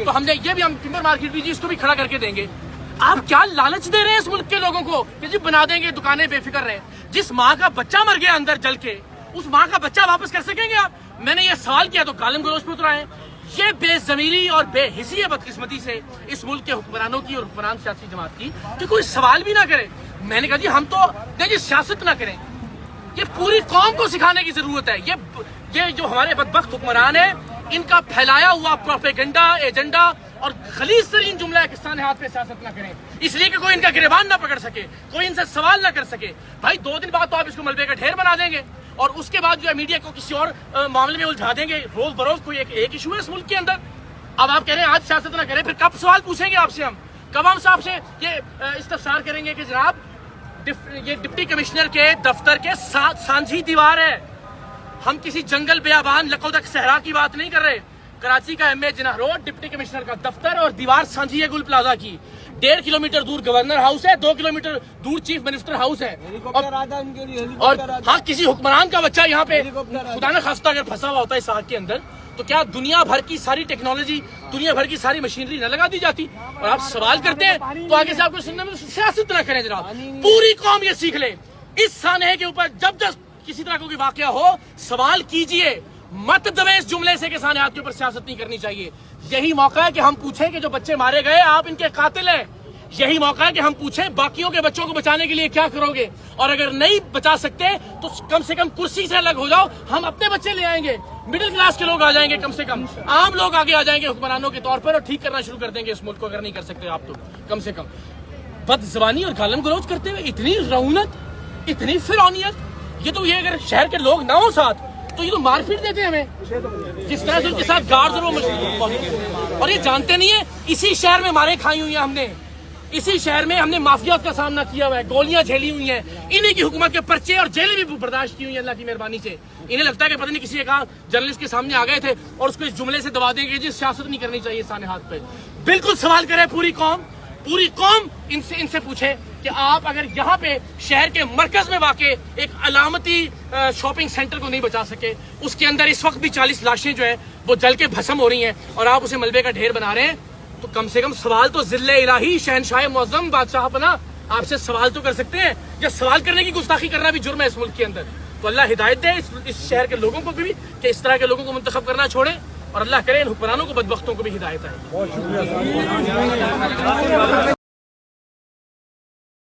تو ہم نے یہ بھی ہم ٹمبر مارکیٹ بھی جی اس کو بھی کھڑا کر کے دیں گے. آپ کیا لالچ دے رہے ہیں اس ملک کے لوگوں کو کہ جی بنا دیں گے دکانیں بے فکر رہے. جس ماں کا بچہ مر گیا اندر جل کے اس ماں کا بچہ واپس کر سکیں گے آپ؟ میں نے یہ سوال کیا تو گالم گلوچ پہ اترا ہے. یہ بے ضمیری اور بے حسی ہے بدقسمتی سے اس ملک کے حکمرانوں کی اور حکمران سیاسی جماعت کی کہ کوئی سوال بھی نہ کرے. میں نے کہا جی ہم تو نہیں جی سیاست نہ کریں. یہ پوری قوم کو سکھانے کی ضرورت ہے. یہ جو ہمارے بدبخت حکمران ہیں ان کا پھیلایا ہوا پروپیگنڈا ایجنڈا اور خلیص ترین جملہ ہے کہ ہاتھ پہ سیاست نہ کریں اس لیے کہ کوئی ان کا گریبان نہ پکڑ سکے, کوئی ان سے سوال نہ کر سکے. بھائی 2 دن بعد تو آپ اس کو ملبے کا ڈھیر بنا دیں گے اور اس کے بعد جو ہے میڈیا کو کسی اور معاملے میں الجھا دیں گے. روز بروز کوئی ایک ایشو ہے اس ملک کے اندر. اب آپ کہہ رہے ہیں آج سیاست نہ کریں, پھر کب سوال پوچھیں گے آپ سے ہم؟ کب ہم صاحب سے یہ استفسار کریں گے کہ جناب یہ ڈپٹی کمشنر کے دفتر کے سانجھی دیوار ہے, ہم کسی جنگل بیابان لقودک صحرا کی بات نہیں کر رہے. کراچی کا ایم اے جناح روڈ ڈپٹی کمشنر کا دفتر اور دیوار سانجھی ہے گل پلازا کی. 1.5 کلومیٹر دور گورنر ہاؤس ہے, 2 کلومیٹر دور چیف منسٹر ہاؤس ہے. اور ہاں کسی حکمران کا بچہ یہاں پہ خدا نہ خواستہ اگر پھنسا ہوا ہوتا ہے اس آگ کے اندر تو کیا دنیا بھر کی ساری ٹیکنالوجی دنیا بھر کی ساری مشینری نہ لگا دی جاتی؟ اور آپ سوال کرتے ہیں تو آگے سے آپ کو سننے میں سیاست نہ کریں جناب. پوری قوم یہ سیکھ لے اس سانحے کے اوپر جب کسی طرح کا کوئی واقعہ ہو سوال کیجئے, مت دوے اس جملے سے کہ سانحات کے اوپر سیاست نہیں کرنی چاہیے. یہی موقع ہے کہ ہم پوچھیں کہ جو بچے مارے گئے آپ ان کے قاتل ہیں. یہی موقع ہے کہ ہم پوچھیں باقیوں کے بچوں کو بچانے کے لیے کیا کرو گے, اور اگر نہیں بچا سکتے تو کم سے کم کرسی سے الگ ہو جاؤ. ہم اپنے بچے لے آئیں گے, مڈل کلاس کے لوگ آ جائیں گے, کم سے کم عام لوگ آگے آ جائیں گے حکمرانوں کے طور پر اور ٹھیک کرنا شروع کر دیں گے اس ملک کو. اگر نہیں کر سکتے آپ تو کم سے کم بد زبانی اور گالم گلوچ کرتے ہوئے اتنی رعونت اتنی فرعونیت. یہ تو یہ اگر شہر کے لوگ نہ ہو ساتھ تو یہ تو مار پیٹ دیتے ہیں ہمیں. جس طرح سے ان کے ساتھ گارڈز اور یہ جانتے نہیں ہیں اسی شہر میں مارے کھائی ہوئی ہیں ہم نے, اسی شہر میں ہم نے مافیات کا سامنا کیا ہوا ہے, گولیاں جھیلی ہوئی ہیں, انہیں کی حکومت کے پرچے اور جیلیں بھی برداشت کی ہوئی ہیں اللہ کی مہربانی سے. انہیں لگتا ہے کہ پتہ نہیں کسی ایک جرنلسٹ کے سامنے آ گئے تھے اور اس کو اس جملے سے دبا دیں گے جی سیاست نہیں کرنی چاہیے سانحات پہ. بالکل سوال کرے پوری قوم ان سے پوچھے کہ آپ اگر یہاں پہ شہر کے مرکز میں واقع ایک علامتی شاپنگ سینٹر کو نہیں بچا سکے, اس کے اندر اس وقت بھی 40 لاشیں جو ہے وہ جل کے بھسم ہو رہی ہیں اور آپ اسے ملبے کا ڈھیر بنا رہے ہیں, تو کم سے کم سوال تو ذل الہی شہنشاہ معظم بادشاہ پناہ آپ سے سوال تو کر سکتے ہیں. یا سوال کرنے کی گستاخی کرنا بھی جرم ہے اس ملک کے اندر. تو اللہ ہدایت دے اس شہر کے لوگوں کو بھی کہ اس طرح کے لوگوں کو منتخب کرنا چھوڑیں, اور اللہ کرے ان حکمرانوں کو بدبختوں کو بھی ہدایت ہے.